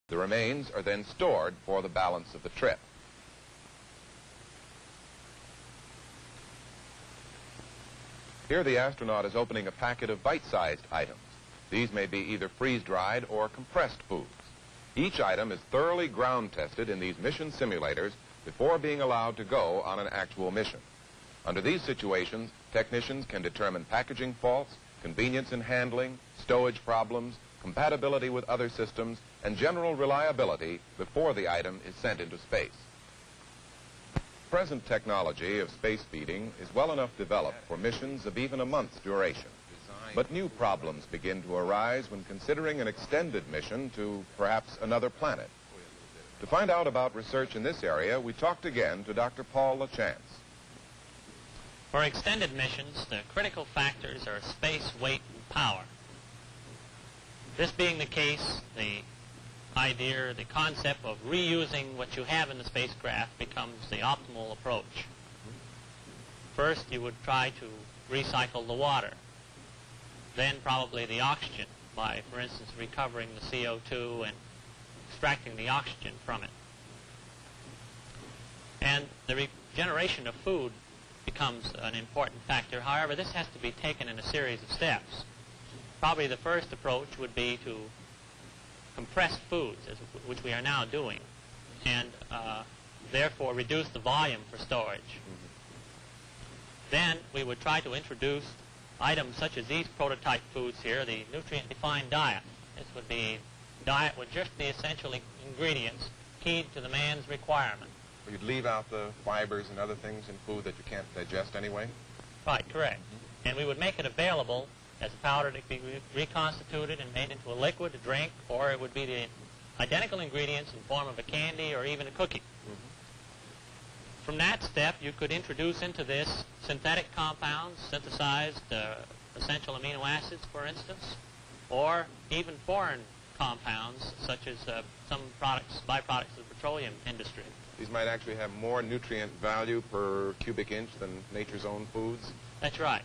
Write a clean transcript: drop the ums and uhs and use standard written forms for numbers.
The remains are then stored for the balance of the trip. Here the astronaut is opening a packet of bite-sized items. These may be either freeze-dried or compressed foods. Each item is thoroughly ground-tested in these mission simulators before being allowed to go on an actual mission. Under these situations, technicians can determine packaging faults, convenience in handling, stowage problems, compatibility with other systems, and general reliability before the item is sent into space. Present technology of space feeding is well enough developed for missions of even a month's duration. But new problems begin to arise when considering an extended mission to perhaps another planet. To find out about research in this area, we talked again to Dr. Paul LaChance. For extended missions, the critical factors are space, weight, and power. This being the case, the idea, the concept of reusing what you have in the spacecraft becomes the optimal approach. First, you would try to recycle the water. Then probably the oxygen by, for instance, recovering the CO2 and extracting the oxygen from it. And the regeneration of food becomes an important factor. However, this has to be taken in a series of steps. Probably the first approach would be to compress foods, which we are now doing, and therefore reduce the volume for storage. Then we would try to introduce items such as these prototype foods here, the nutrient-defined diet. This would be diet with just the essential ingredients keyed to the man's requirement. You'd leave out the fibers and other things in food that you can't digest anyway? Right, correct. And we would make it available as a powder to be reconstituted and made into a liquid to drink, or it would be the identical ingredients in form of a candy or even a cookie. From that step, you could introduce into this synthetic compounds, synthesized essential amino acids, for instance, or even foreign compounds, such as some products, byproducts of the petroleum industry. These might actually have more nutrient value per cubic inch than nature's own foods? That's right.